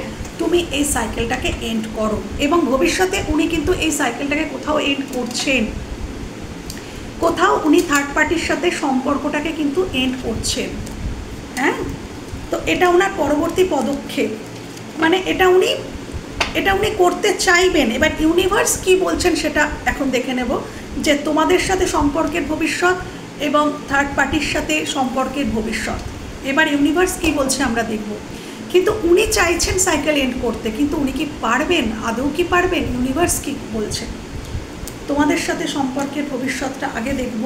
তুমি এই সাইকেলটাকে এন্ড করো। এবং ভবিষ্যতে উনি কিন্তু এই সাইকেলটাকে কোথাও এন্ড করছেন, কোথাও উনি থার্ড পার্টির সাথে সম্পর্কটাকে কিন্তু এন্ড করছেন। হ্যাঁ, তো এটা ওনার পরবর্তী পদক্ষেপ, মানে এটা উনি করতে চাইবেন। এবার ইউনিভার্স কি বলছেন সেটা এখন দেখে নেব, যে তোমাদের সাথে সম্পর্কের ভবিষ্যৎ এবং থার্ড পার্টির সাথে সম্পর্কের ভবিষ্যৎ, এবার ইউনিভার্স কি বলছে আমরা দেখব। কিন্তু উনি চাইছেন সাইকেল এন্ড করতে, কিন্তু উনি কি পারবেন, আদৌ কি পারবেন, ইউনিভার্স কি বলছেন। তোমাদের সাথে সম্পর্কের ভবিষ্যৎটা আগে দেখব।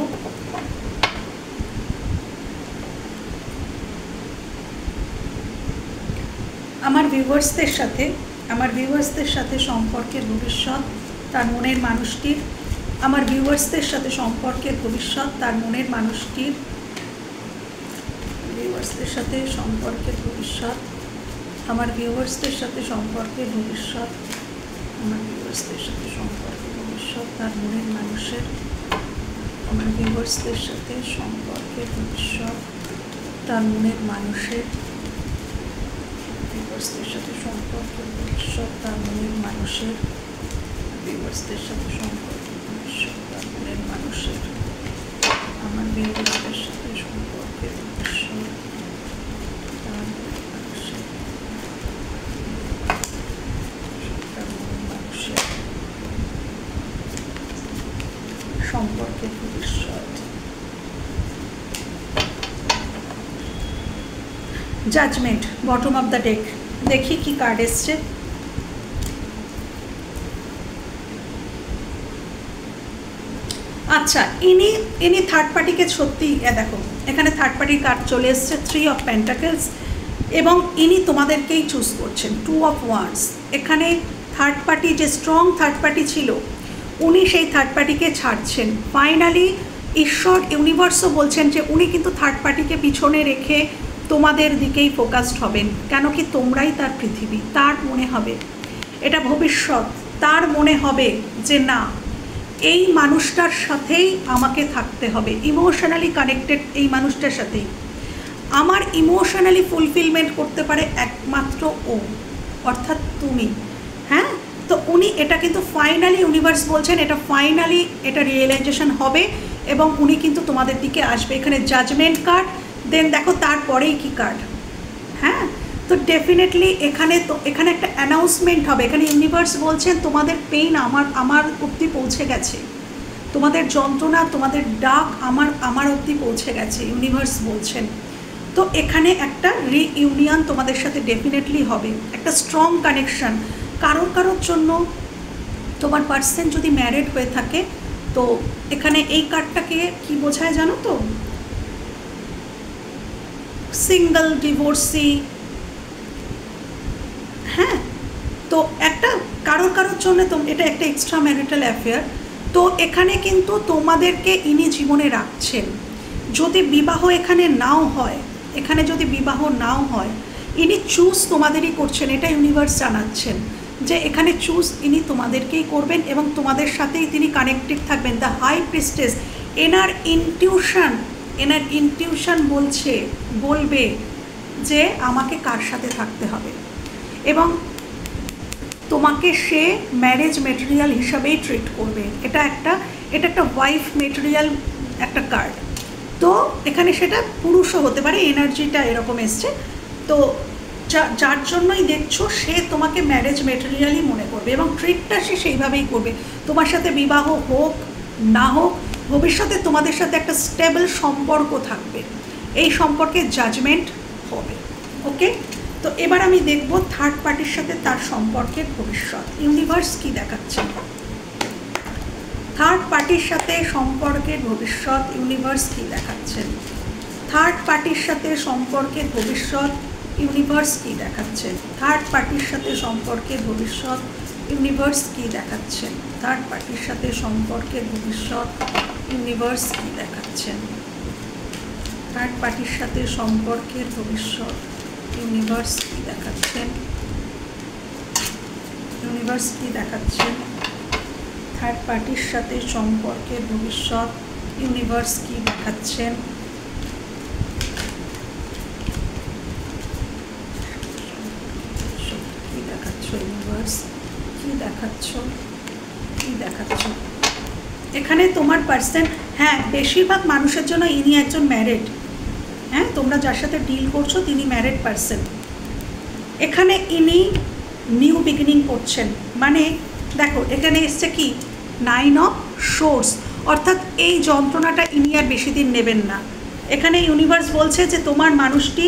আমার ভিউয়ার্সদের সাথে সম্পর্কের ভবিষ্যৎ তার মনের মানুষটির, আমার ভিউয়ার্সদের সাথে সম্পর্কের ভবিষ্যৎ তার মনের মানুষটির, ভিউয়ার্সদের সাথে সম্পর্কের ভবিষ্যৎ, আমার ভিউয়ার্সদের সাথে সম্পর্কের ভবিষ্যৎ, আমার ভিউয়ার্সদের সাথে সম্পর্কের ভবিষ্যৎ তার মনের মানুষের, আমার ভিউয়ার্সদের সাথে সম্পর্কের ভবিষ্যৎ তার মনের মানুষের, ভিউয়ার্সদের সাথে সম্পর্কের ভবিষ্যৎ তার মনের মানুষের, ভিউয়ার্সদের সাথে সম্পর্কের ভবিষ্যৎ তার মনের মানুষের, আমার ভিউয়ার্সদের সাথে সম্পর্কের ভবিষ্যৎ তার মনের মানুষের, তার মনের মানুষের সম্পর্কের ভবিষ্যৎ। Judgement bottom of the deck, দেখি কি কার্ড এসছে। আচ্ছা, ইনি থার্ড পার্টিকে সত্যি, দেখো এখানে থার্ড পার্টির কার্ড চলে এসছে 3 অফ পেন্টাকলস, এবং ইনি তোমাদেরকেই চুজ করছেন 2 অফ ওয়ান্ডস। এখানে থার্ড পার্টি, যে স্ট্রং থার্ড পার্টি ছিল, উনি সেই থার্ড পার্টিকে ছাড়ছেন। ফাইনালি ঈশ্বর, ইউনিভার্সও বলছেন যে উনি কিন্তু থার্ড পার্টিকে পিছনে রেখে তোমাদের দিকেই ফোকাসড হবেন, কেন কি তোমরাই তার পৃথিবী। তার মনে হবে, এটা ভবিষ্যৎ, তার মনে হবে যে না, এই মানুষটার সাথেই আমাকে থাকতে হবে, ইমোশনালি কানেক্টেড এই মানুষটার সাথেই। আমার ইমোশনালি ফুলফিলমেন্ট করতে পারে একমাত্র ও, অর্থাৎ তুমি। হ্যাঁ, তো উনি এটা কিন্তু ফাইনালি ইউনিভার্স বলছেন এটা ফাইনালি এটা রিয়েলাইজেশন হবে এবং উনি কিন্তু তোমাদের দিকে আসবে। এখানে জাজমেন্ট কার্ড, দেন দেখো তারপরেই কি কার্ড। হ্যাঁ, তো ডেফিনেটলি এখানে একটা অ্যানাউন্সমেন্ট হবে। এখানে ইউনিভার্স বলছেন তোমাদের পেইন আমার অবধি পৌঁছে গেছে, তোমাদের যন্ত্রণা তোমাদের ডাক আমার অবধি পৌঁছে গেছে, ইউনিভার্স বলছেন। তো এখানে একটা রিইউনিয়ন তোমাদের সাথে ডেফিনেটলি হবে, একটা স্ট্রং কানেকশন। কারোর জন্য তোমার পার্সন যদি ম্যারিড হয়ে থাকে, তো এখানে এই কার্ডটাকে কি বোঝায় জানো তো? Single, divorcee. হ্যাঁ, তো একটা কারোর জন্য তো এটা একটা এক্সট্রা ম্যারিটাল অ্যাফেয়ার। তো এখানে কিন্তু তোমাদেরকে ইনি জীবনে রাখছেন। যদি বিবাহ এখানে নাও হয়, ইনি চুজ তোমাদেরই করছেন, এটা ইউনিভার্স জানাচ্ছেন যে এখানে চুজ ইনি তোমাদেরকেই করবেন এবং তোমাদের সাথেই তিনি কানেক্টেড থাকবেন। দ্য হাই প্রিস্টেস, এনার ইনটিউশন বলবে যে আমাকে কার সাথে থাকতে হবে এবং তোমাকে সে ম্যারেজ মেটেরিয়াল হিসাবেই ট্রিট করবে। এটা একটা ওয়াইফ মেটেরিয়াল একটা কার্ড। তো এখানে সেটা পুরুষও হতে পারে, এনার্জিটা এরকম এসছে। তো যার জন্যই দেখছো সে তোমাকে ম্যারেজ মেটেরিয়ালই মনে করবে এবং ট্রিটটা সে সেইভাবেই করবে। তোমার সাথে বিবাহ হোক না হোক, ভবিষ্যতে তোমাদের সাথে একটা স্টেবল সম্পর্ক থাকবে, এই সম্পর্কে জাজমেন্ট হবে। ওকে, তো এবার আমি দেখব থার্ড পার্টির সাথে তার সম্পর্কের ভবিষ্যৎ। ইউনিভার্স কি দেখাচ্ছে থার্ড পার্টির সাথে সম্পর্কের ভবিষ্যৎ? ইউনিভার্স কি দেখাচ্ছেন থার্ড পার্টির সাথে সম্পর্কের ভবিষ্যৎ? ইউনিভার্স কি দেখাচ্ছেন থার্ড পার্টির সাথে সম্পর্কের ভবিষ্যৎ? ইউনিভার্স কি দেখাচ্ছেন থার্ড পার্টির সাথে সম্পর্কের ভবিষ্যৎ? ইউনিভার্স কি দেখাচ্ছেন থার্ড পার্টির সাথে সম্পর্কের ভবিষ্যৎ? ইউনিভার্স কি দেখাচ্ছেন ইউনিভার্স কি দেখাচ্ছেন থার্ড পার্টির সাথে সম্পর্কের ভবিষ্যৎ? ইউনিভার্স কি দেখাচ্ছেন ইউনিভার্স কি দেখাচ্ছ? এখানে তোমার পার্সন, হ্যাঁ, বেশিরভাগ মানুষের জন্য ইনি একজন ম্যারিড। হ্যাঁ, তোমরা যার সাথে ডিল করছো তিনি ম্যারিড পার্সন। এখানে ইনি নিউ বিগিনিং করছেন। মানে দেখো এখানে এসছে কি 9 অফ সোর্স, অর্থাৎ এই যন্ত্রণাটা ইনি আর বেশি দিন নেবেন না। এখানে ইউনিভার্স বলছে যে তোমার মানুষটি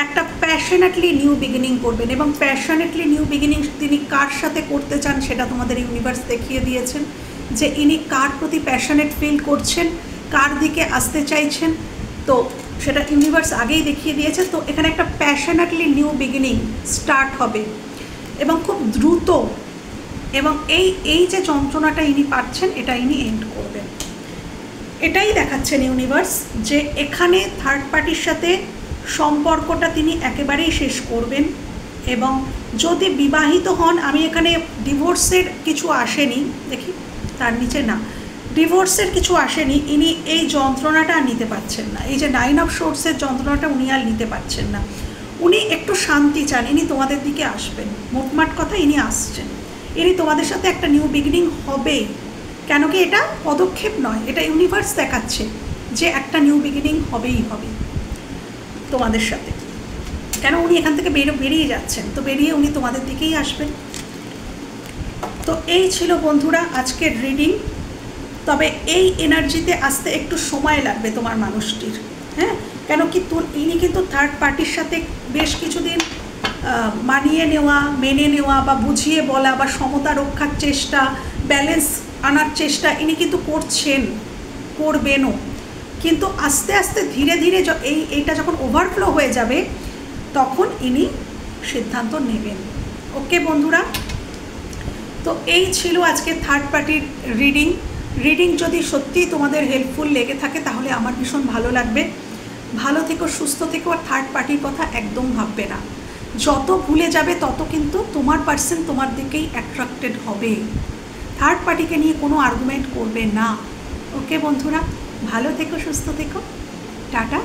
একটা প্যাশনেটলি নিউ বিগিনিং করবেন এবং প্যাশনেটলি নিউ বিগিনিং তিনি কার সাথে করতে চান সেটা তোমাদের ইউনিভার্স দেখিয়ে দিয়েছেন যে ইনি কার প্রতি প্যাশনেট ফিল করছেন, কার দিকে আসতে চাইছেন। তো সেটা ইউনিভার্স আগেই দেখিয়ে দিয়েছে। তো এখানে একটা প্যাশনেটলি নিউ বিগিনিং স্টার্ট হবে এবং খুব দ্রুত, এবং এই যে যন্ত্রণাটা ইনি পাচ্ছেন এটা ইনি এন্ড করবেন। এটাই দেখাচ্ছেন ইউনিভার্স যে এখানে থার্ড পার্টির সাথে সম্পর্কটা তিনি একেবারেই শেষ করবেন। এবং যদি বিবাহিত হন, আমি এখানে ডিভোর্সের কিছু আসেনি, দেখি তার নিচে না, ডিভোর্সের কিছু আসেনি। ইনি এই যন্ত্রণাটা আর নিতে পারছেন না, এই যে 9 অফ সোর্সের যন্ত্রণাটা উনি আর নিতে পারছেন না। উনি একটু শান্তি চান, ইনি তোমাদের দিকে আসবেন। মোটমাট কথা ইনি আসছেন, ইনি তোমাদের সাথে একটা নিউ বিগিনিং হবেই। কেন কি এটা পদক্ষেপ নয়, এটা ইউনিভার্স দেখাচ্ছে যে একটা নিউ বিগিনিং হবেই হবে তোমাদের সাথে। কেন উনি এখান থেকে বেরিয়ে যাচ্ছেন, তো বেরিয়ে উনি তোমাদের দিকেই আসবেন। তো এই ছিল বন্ধুরা আজকের রিডিং। তবে এই এনার্জিতে আসতে একটু সময় লাগবে তোমার মানুষটির। হ্যাঁ, কেন কি ইনি কিন্তু থার্ড পার্টির সাথে বেশ কিছুদিন মানিয়ে নেওয়া, মেনে নেওয়া বা বুঝিয়ে বলা বা সমতা রক্ষার চেষ্টা, ব্যালেন্স আনার চেষ্টা ইনি কিন্তু করবেনও। কিন্তু আস্তে আস্তে ধীরে ধীরে এইটা যখন ওভারফ্লো হয়ে যাবে তখন ইনি সিদ্ধান্ত নেবেন। ওকে বন্ধুরা, তো এই ছিল আজকে থার্ড পার্টির রিডিং। যদি সত্যিই তোমাদের হেল্পফুল লেগে থাকে তাহলে আমার ভীষণ ভালো লাগবে। ভালো থেকো, সুস্থ থেকো, আর থার্ড পার্টির কথা একদম ভাববে না। যত ভুলে যাবে তত কিন্তু তোমার পার্সন তোমার দিকেই অ্যাট্রাক্টেড হবে। থার্ড পার্টিকে নিয়ে কোনো আর্গুমেন্ট করবে না। ওকে বন্ধুরা, ভালো থেকো, সুস্থ থেকো, টাটা।